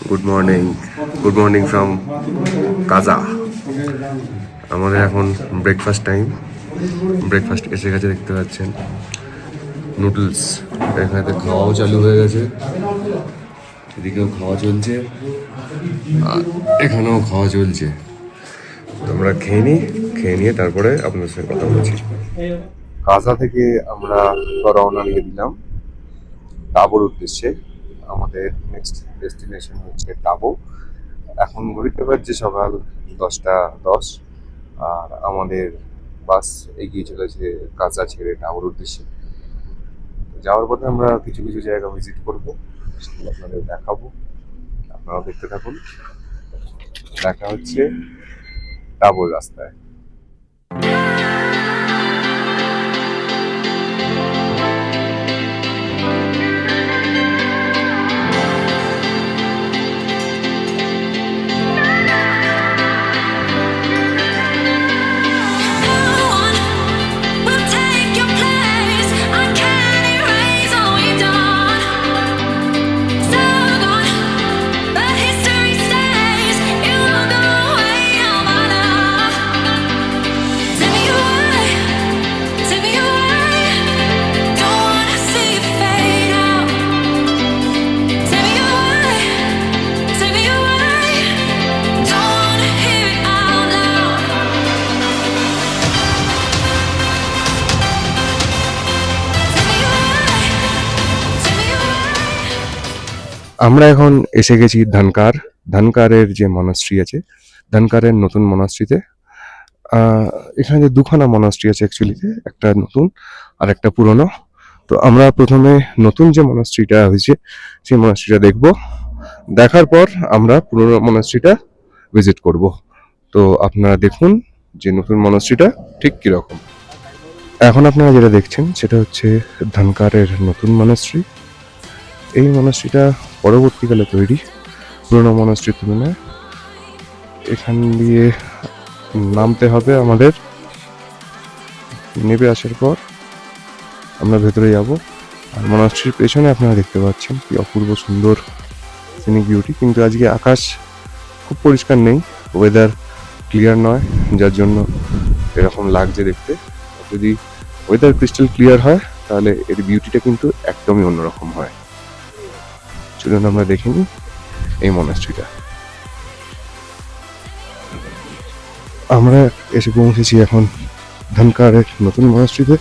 Good morning, good morning from কাজা। আমাদের এখন ব্রেকফাস্ট টাইম। ব্রেকফাস্ট এসে গেছে, দেখতে পাচ্ছেন নুডলস। এখানে খাওয়াও চালু হয়ে গেছে, এদিকেও খাওয়া চলছে আর এখানেও খাওয়া চলছে। তোমরা খেয়ে নিয়ে তারপরে আপনাদের সঙ্গে কথা বলছি। কাজা থেকে আমরা রওনা দিয়ে দিলাম টাবোর উদ্দেশ্যে। আমাদের নেক্সট ডেস্টিনেশন হচ্ছে টাবো। এখন ঘড়িতে বাজছে সকাল 10টা 10, আর আমাদের বাস এগিয়ে চলেছে কাজা ছেড়ে টাবোর উদ্দেশ্যে। যাওয়ার পথে আমরা কিছু কিছু জায়গা ভিজিট করবো, সেগুলো আপনাদের দেখাবো। আপনারাও দেখতে থাকুন। দেখা হচ্ছে টাবোর রাস্তায়। আমরা এখন এসে গেছি ধানকারের যে মনাস্ট্রি আছে, ধানকারের নতুন মনাস্ট্রিতে। এখানে দুখানা মনাস্ট্রি আছে অ্যাকচুয়ালিতে, একটা নতুন আর একটা পুরনো। তো আমরা প্রথমে নতুন যে মনাস্ট্রিটা হয়েছে সেই মনাস্ট্রিটা দেখব, দেখার পর আমরা পুরনো মনাস্ট্রিটা ভিজিট করব। তো আপনারা দেখুন যে নতুন মনাস্ট্রিটা ঠিক কিরকম। এখন আপনারা যেটা দেখছেন সেটা হচ্ছে ধানকারের নতুন মনাস্ট্রি। এই মনাস্ট্রিটা পরবর্তীকালে তৈরি পুরনো মনাস্ট্রির তুলনায়। এখান দিয়ে নামতে হবে আমাদের, নেমে আসার পর আমরা ভেতরে যাব। আর মনাস্ট্রির পেছনে আপনারা দেখতে পাচ্ছেন কি অপূর্ব সুন্দর সিনিক বিউটি। কিন্তু আজকে আকাশ খুব পরিষ্কার নেই, ওয়েদার ক্লিয়ার নয়, যার জন্য এরকম লাগছে দেখতে। যদি ওয়েদার ক্রিস্টাল ক্লিয়ার হয় তাহলে এর বিউটিটা কিন্তু একদমই অন্যরকম হয়। চলুন আমরা দেখে নিই এই মনাস্ট্রিটা। আমরা এসে পৌঁছেছি এখন ধানকারের নতুন মনাস্ট্রিতে।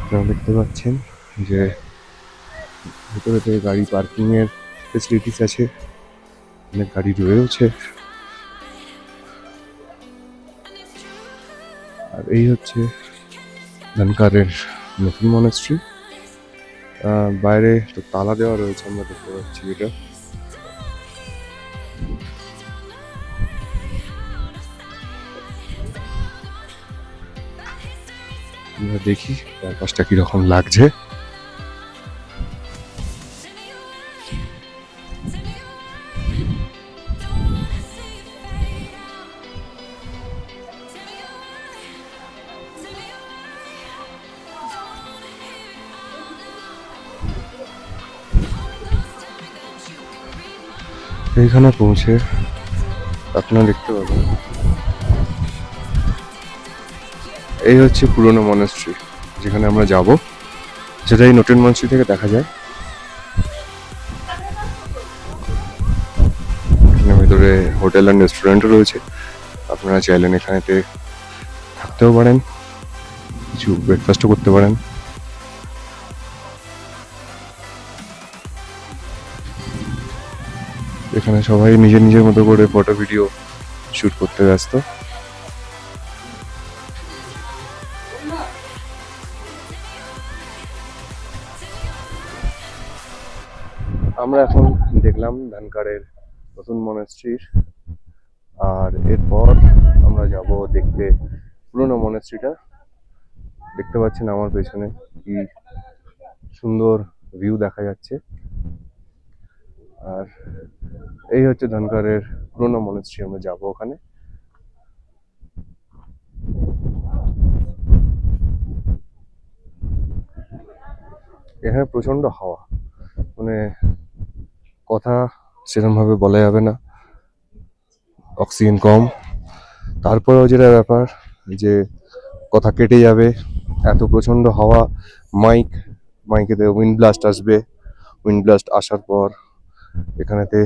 আপনারা দেখতে পাচ্ছেন যে ভেতরে থেকে গাড়ি পার্কিং এর ফেসিলিটিস আছে, অনেক গাড়ি রয়েছে। আর এই হচ্ছে ধানকারের নতুন মনাস্ট্রি। বাইরে তো তালা দেওয়া রয়েছে, আমরা দেখতে পাচ্ছি এটা। আমরা দেখি চারপাশটা কিরকম লাগছে। এইখানে পৌঁছে আপনারা দেখতে পাবেন এই হচ্ছে পুরনো মনাস্ট্রি যেখানে আমরা যাব, সেটা এই নতুন মনাস্ট্রি থেকে দেখা যায়। এখানে ভেতরে হোটেল অ্যান্ড রেস্টুরেন্টও রয়েছে, আপনারা চাইলেন এখানেতে থাকতেও পারেন, কিছু ব্রেকফাস্টও করতে পারেন। এখানে সবাই নিজের নিজের মতো করে ফটো ভিডিও শুট করতে ব্যস্ত। আমরা এখন দেখলাম ধানকারের নতুন মনাস্ট্রির, আর এরপর আমরা যাব দেখতে পুরনো মনাস্ট্রিটা। দেখতে পাচ্ছেন আমার পেছনে কি সুন্দর ভিউ দেখা যাচ্ছে। আর এই হচ্ছে ধানকারের পুরনো মনাস্ট্রি, আমরা যাবো ওখানে। এখানে প্রচন্ড হাওয়া, মানে কথা সেরকম ভাবে বলা যাবে না, অক্সিজেন কম। তারপরেও যেটা ব্যাপার যে কথা কেটে যাবে, এত প্রচন্ড হাওয়া। মাইক মাইকেতে উইন্ড ব্লাস্ট আসবে, উইন্ড ব্লাস্ট আসার পর এখানেতে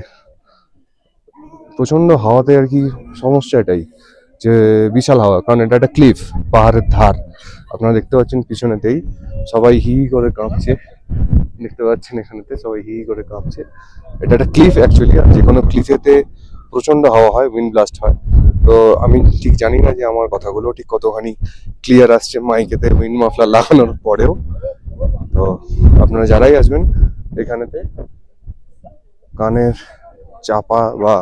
প্রচন্ড হাওয়াতে আর কি সমস্যা এটাই যে বিশাল হাওয়া, কারণ এটা একটা ক্লিফ, পাহাড়ের ধার। আপনারা দেখতে পাচ্ছেন পিছনেতেই সবাই হি হি করে কাঁপছে, দেখতে পাচ্ছেন এখানেতে সবাই হি হি করে কাঁপছে। এটা একটা ক্লিফ অ্যাকচুয়ালি, আর যে কোনো ক্লিফেতে প্রচন্ড হাওয়া হয়, উইন্ড ব্লাস্ট হয়। তো আমি ঠিক জানি না যে আমার কথাগুলো ঠিক কতখানি ক্লিয়ার আসছে মাইকেতে উইন্ড মাফলার লাগানোর পরেও। তো আপনারা যারাই আসবেন এখানেতে কানের চাপা বা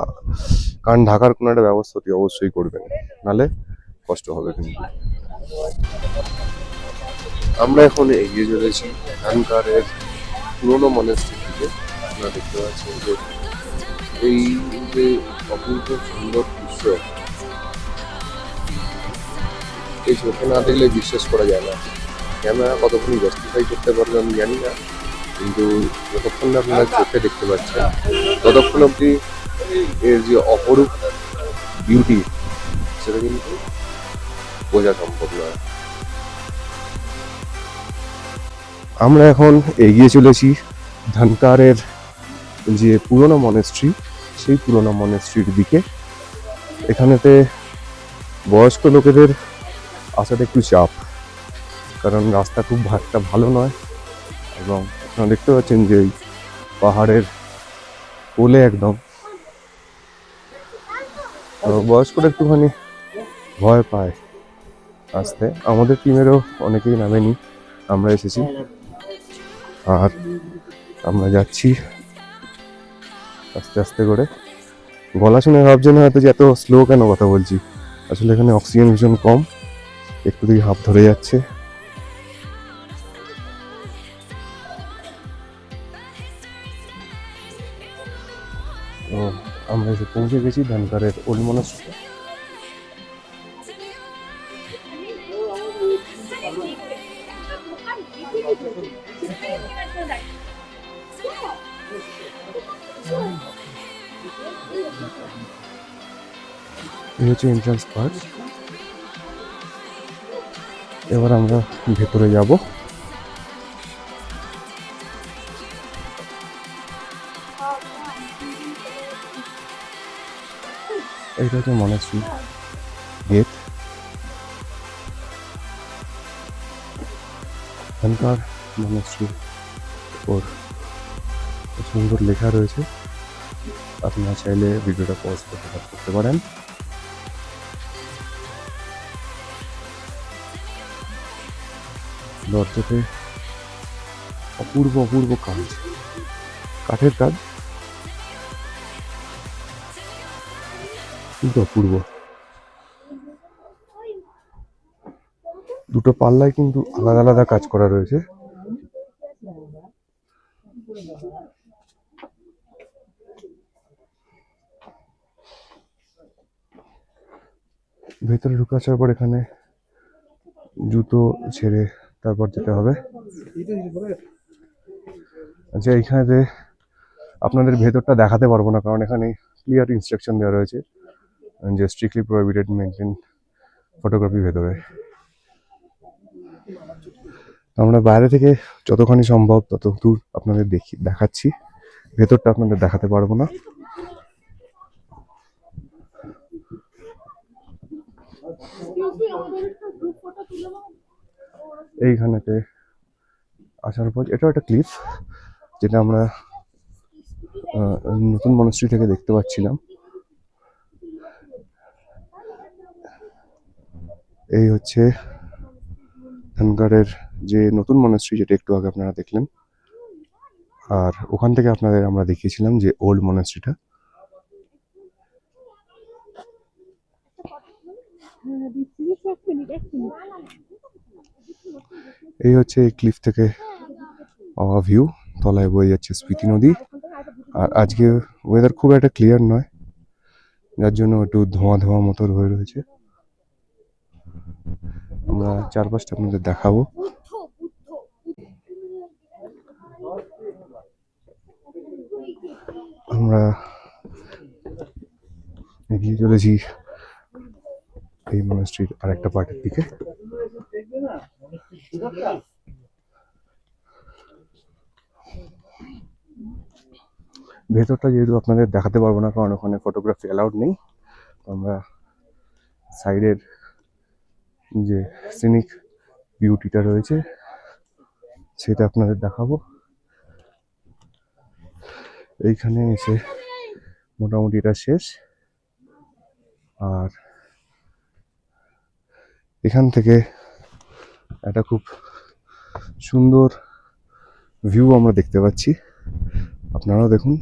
কান ঢাকার কোনো একটা ব্যবস্থা অবশ্যই করবেন, নালে কষ্ট হবে কিন্তু। আমরা এখন এগিয়ে চলেছি ধানকারের পুরোনো মনেস্ট্রির দিকে। আপনারা দেখতে পাচ্ছেন যে এই যে অপূর্ব সুন্দর দৃশ্য, এই চোখে না দেখলে বিশ্বাস করা যায় না। ক্যামেরা কতক্ষণ জাস্টিফাই করতে পারবে আমি জানি না, কিন্তু যতক্ষণ না আপনারা চোখে দেখতে পাচ্ছেন ততক্ষণ অব্দি এর যে অপরূপ বিউটি সেটা কিন্তু বোঝা সম্ভব নয়। আমরা এখন এগিয়ে চলেছি ধানকারের যে পুরোনো মনেস্ট্রি, সেই পুরোনো মনেস্ট্রির দিকে। এখানেতে বয়স্ক লোকেদের আসাটা একটু চাপ, কারণ রাস্তা খুব একটা ভালো নয়, এবং আপনারা দেখতে পাচ্ছেন যে এই পাহাড়ের কোলে একদম, তো বয়স্করা একটুখানি ভয় পায় আসতে। আমাদের টিমেরও অনেকেই নামেনি, আমরা এসেছি আর আমরা যাচ্ছি আস্তে আস্তে করে। গলা শুনে ভাবছেন হয়তো যে এত স্লো কেন কথা বলছি, আসলে এখানে অক্সিজেন ভীষণ কম, একটু দিয়ে হাঁপ ধরে যাচ্ছে। তো আমরা এসে পৌঁছে গেছি ধানকারের ওল্ড মনাস্ট্রি। এই হচ্ছে এন্ট্রান্স পার্ট। এবার আমরা ভেতরে যাব। এইটা হচ্ছে মনাস্ট্রি গেট। ধানকার মনাস্ট্রির ওর সুন্দর লেখা রয়েছে, আপনারা চাইলে ভিডিওটা পজ করতে পারেন। দরজাতে অপূর্ব অপূর্ব কাজ, কাঠের কাজ কিন্তু অপূর্ব। দুটো পাল্লায় কিন্তু আলাদা আলাদা কাজ করা রয়েছে। ভেতরে ঢুকে আসার পর এখানে জুতো ছেড়ে তারপর যেতে হবে। আচ্ছা, এইখানে আপনাদের ভেতরটা দেখাতে পারবো না, কারণ এখানে ক্লিয়ার ইনস্ট্রাকশন দেওয়া রয়েছে যে স্ট্রিক্টলি প্রহিবিটেড মেনটেন ফটোগ্রাফি ভেতরে। আমরা বাইরে থেকে যতখানি সম্ভব তত দূর আপনাদের দেখাচ্ছি, ভেতরটা আপনাদের দেখাতে পারবো না। এইখানেতে আসার পর এটা একটা ক্লিফ, যেটা আমরা নতুন মনাস্ট্রি থেকে দেখতে পাচ্ছিলাম। এই হচ্ছে ধানকারের যে নতুন মনাস্ট্রি, যেটা একটু আগে আপনারা দেখলেন, আর ওখান থেকে আপনাদের আমরা দেখিয়েছিলাম যে ওল্ড মনাস্ট্রিটা। এই হচ্ছে এই ক্লিফ থেকে পাওয়া ভিউ, তলায় বয়ে যাচ্ছে স্পিতি নদী। আর আজকে ওয়েদার খুব একটা ক্লিয়ার নয়, যার জন্য একটু ধোঁয়া ধোঁয়া মতো হয়ে রয়েছে। আমরা চারপাশটা আপনাদের দেখাবো। আমরা এগিয়ে চলেছি এই মনাস্ট্রির আরেকটা পার্টের দিকে। ভেতরটা যেহেতু আপনাদের দেখাতে পারবো না, কারণ ওখানে ফটোগ্রাফি অ্যালাউড নেই, আমরা সাইডের যে সিনিক বিউটিটা রয়েছে সেটা আপনাদের দেখাবো। এইখানে এসে মোটামুটি এটা শেষ, আর এখান থেকে একটা খুব সুন্দর ভিউ আমরা দেখতে পাচ্ছি, আপনারাও দেখুন।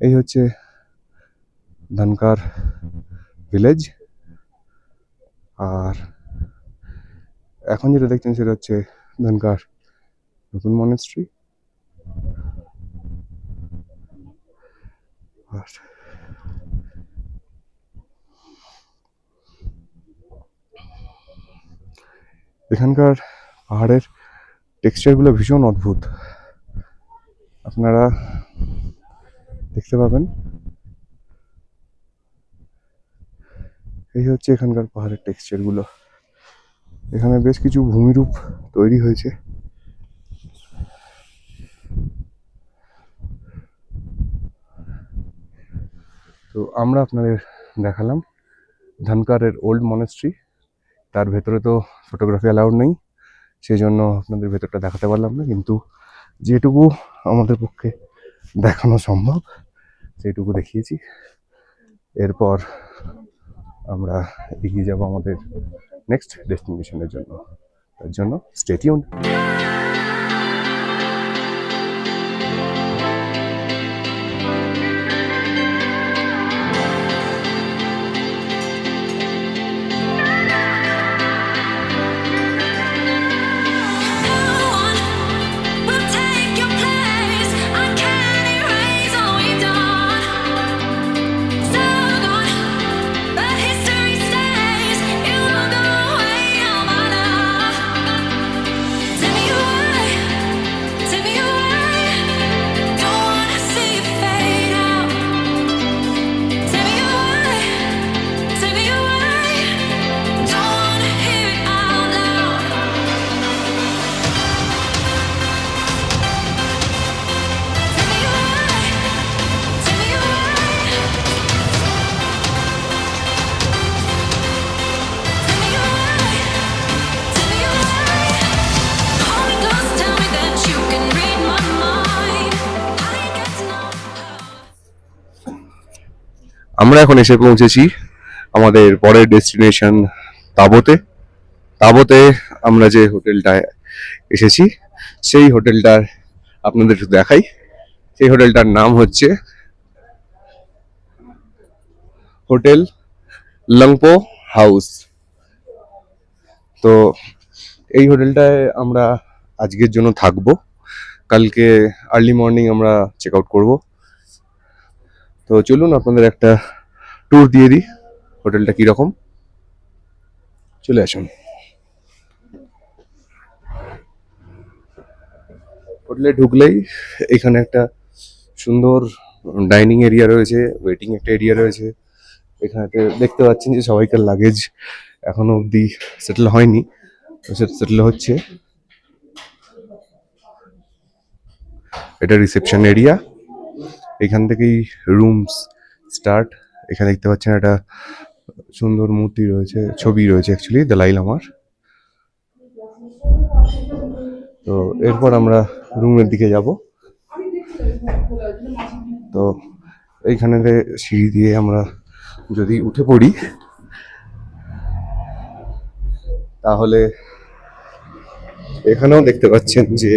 এই হচ্ছে ধনকার ভিলেজ, আর এখন যেটা দেখছেন সেটা হচ্ছে ধনকার নতুন মনেস্ট্রি। এখানকার পাহাড়ের টেক্সচারগুলো ভীষণ অদ্ভুত, আপনারা দেখতে পাবেন। এই হচ্ছে এখানকার পাহাড়ের টেক্সচারগুলো। এখানে বেশ কিছু ভূমিরূপ তৈরি হয়েছে। তো আমরা আপনাদের দেখালাম ধনকারের ওল্ড মনেস্ট্রি। তার ভেতরে তো ফটোগ্রাফি অ্যালাউড নেই, সেই জন্য আপনাদের ভেতরটা দেখাতে পারলাম না, কিন্তু যেটুকু আমাদের পক্ষে দেখানো সম্ভব সেইটুকু দেখিয়েছি। এরপর আমরা এগিয়ে যাব আমাদের নেক্সট ডেস্টিনেশনের জন্য। তার জন্য স্টে টিউনড। আমরা এখন এসে পৌঁছেছি আমাদের পরের ডেস্টিনেশন তাবোতে। তাবোতে আমরা যে হোটেলটায় এসেছি সেই হোটেলটার আপনাদের একটু দেখাই। সেই হোটেলটার নাম হচ্ছে হোটেল লংপো হাউস। তো এই হোটেলটায় আমরা আজকের জন্য থাকবো, কালকে আর্লি মর্নিং আমরা চেক আউট করবো। তো চলুন আপনাদের একটা ট্যুর দিয়ে দিই হোটেলটা কিরকম। চলে আসুন। হোটেলে ঢুকলেই এখানে একটা সুন্দর ডাইনিং এরিয়া রয়েছে, ওয়েটিং একটা এরিয়া রয়েছে। এখানে দেখতে পাচ্ছেন যে সবাইকার লাগেজ এখনো অবধি সেটেল হয়নি, সেটেল হচ্ছে। এটা রিসেপশন এরিয়া, এখান থেকেই রুমস স্টার্ট। এখানে দেখতে পাচ্ছেন একটা সুন্দর মূর্তি রয়েছে, ছবি রয়েছে অ্যাকচুয়ালি দলাই লামার। তো এরপর আমরা রুমের দিকে যাব। তো এইখানে সিঁড়ি দিয়ে আমরা যদি উঠে পড়ি তাহলে এখানেও দেখতে পাচ্ছেন যে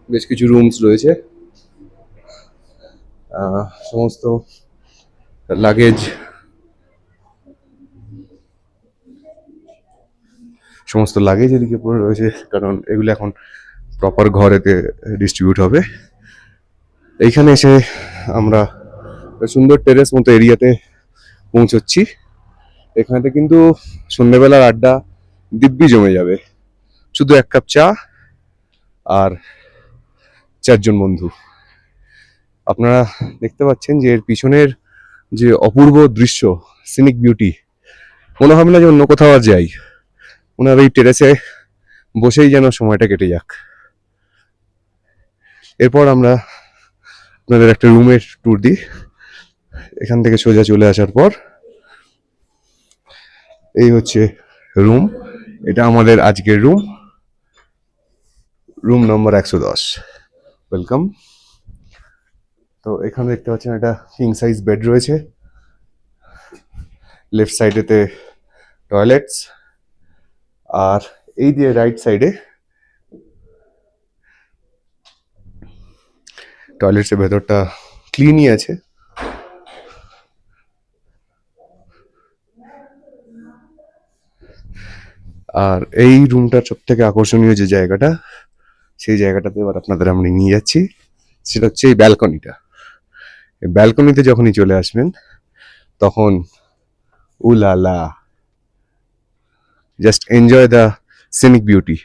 বেশ কিছু রুমস রয়েছে। সমস্ত লাগেজ এদিকে পড়ে রয়েছে, কারণ এগুলো এখন প্রপার ঘরেতে ডিস্ট্রিবিউট হবে। এইখানে এসে আমরা সুন্দর টেরেস মতো এরিয়াতে পৌঁছচ্ছি। এখানেতে কিন্তু সন্ধ্যেবেলার আড্ডা দিব্যি জমে যাবে, শুধু এক কাপ চা আর 4 জন বন্ধু। আপনারা দেখতে পাচ্ছেন যে এর পিছনের যে অপূর্ব দৃশ্য, সিনিক বিউটি, মনে হবে না যে অন্য কোথাও আর যাই, মনে হবে এই টেরেসে বসেই যেন সময়টা কেটে যাক। এরপর আমরা আপনাদের একটা রুমের ট্যুর দিই। এখান থেকে সোজা চলে আসার পর এই হচ্ছে রুম, এটা আমাদের আজকের রুম নম্বর 110। ওয়েলকাম। তো এখানে দেখতে পাচ্ছেন একটা কিং সাইজ বেড রয়েছে, লেফট সাইডেতে টয়লেটস, আর এই দিয়ে রাইট সাইডে টয়লেটসের ভেতরটা ক্লিনই আছে। আর এই রুমটার সব থেকে আকর্ষণীয় যে জায়গাটা, সেই জায়গাটাতে এবার আপনাদের আমরা নিয়ে যাচ্ছি। সেটা হচ্ছে এই ব্যালকনিটা। এই ব্যালকনিতে যখনই চলে আসবেন তখন ooh la la, just enjoy the scenic beauty.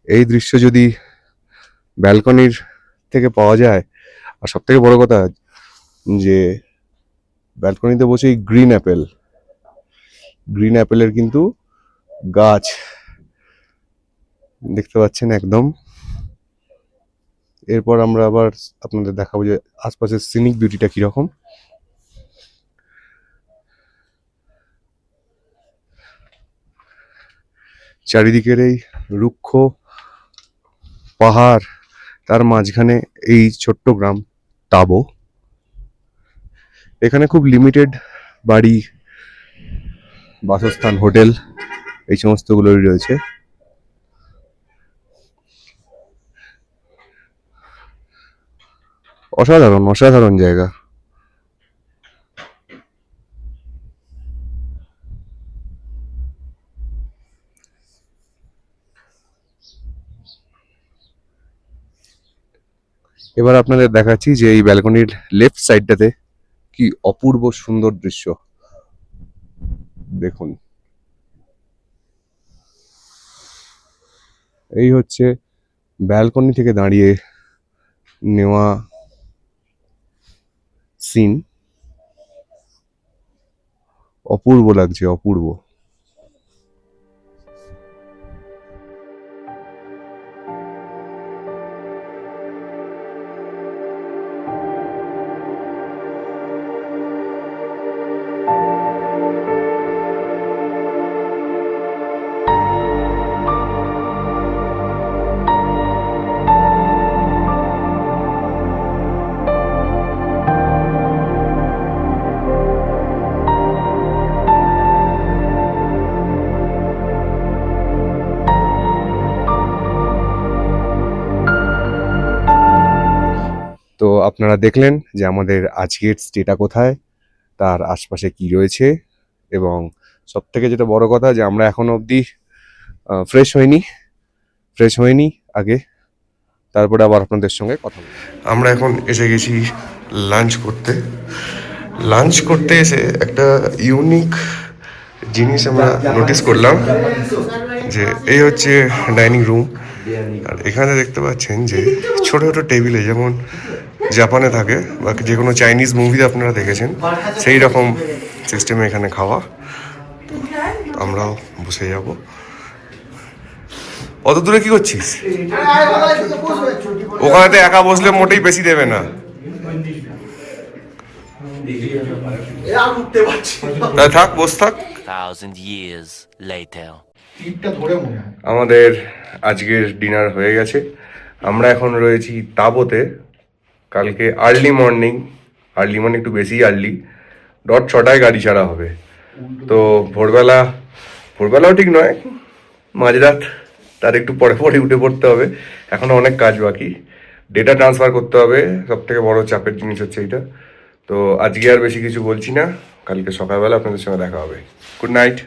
এই দৃশ্য যদি ব্যালকনির থেকে পাওয়া যায়, আর সব থেকে বড় কথা যে ব্যালকনিতে বসে গ্রিন অ্যাপেলের কিন্তু গাছ দেখতে পাচ্ছেন একদম। এরপর আমরা আবার আপনাদের দেখাবো যে আশপাশের সিনিক বিউটিটা কিরকম। চারিদিকের এই রুক্ষ পাহাড়, তার মাঝখানে এই ছোট্ট গ্রাম টাবো। এখানে খুব লিমিটেড বাড়ি, বাসস্থান, হোটেল এই সমস্তগুলোই রয়েছে। অসাধারণ জায়গা। এবার আপনাদের দেখাচ্ছি যে এই ব্যালকনির লেফট সাইডটাতে কি অপূর্ব সুন্দর দৃশ্য দেখুন। এই হচ্ছে ব্যালকনি থেকে দাঁড়িয়ে নেওয়া সিন, অপূর্ব লাগছে, অপূর্ব। তো আপনারা দেখলেন যে আমাদের আজকের স্টেটা কোথায়, তার আশপাশে কি রয়েছে, এবং সব থেকে যেটা বড় কথা যে আমরা এখনো অবধি ফ্রেশ হয়নি আগে, তারপরে আবার আপনাদের সঙ্গে কথা বলবো। আমরা এখন এসে গেছি লাঞ্চ করতে এসে একটা ইউনিক জিনিস আমরা নোটিস করলাম যে এই হচ্ছে ডাইনিং রুম। আর এখানে দেখতে পাচ্ছেন যে ছোট ছোট টেবিলে, যেমন জাপানে থাকে বা যে কোনো চাইনিজ মুভিতে আপনারা দেখেছেন, সেই রকম সিস্টেমে এখানে খাওয়া। আমরাও বসে যাব। অত দূরে কি করছিস? ওখানেতে একা বসলে মোটেই বেশি দেবে না। থাক, বস থাক। আমাদের আজকের ডিনার হয়ে গেছে। আমরা এখন রয়েছি তাবোতে। কালকে আর্লি মর্নিং একটু বেশি আর্লি, 6টায় গাড়ি ছাড়া হবে। তো ভোরবেলাও ঠিক নয়, মাঝরাত তার একটু পরে উঠে পড়তে হবে। এখনো অনেক কাজ বাকি, ডেটা ট্রান্সফার করতে হবে, সব থেকে বড় চাপের জিনিস হচ্ছে এইটা। তো আজকে আর বেশি কিছু বলছি না, কালকে সকালবেলা আপনাদের সঙ্গে দেখা হবে। Good night.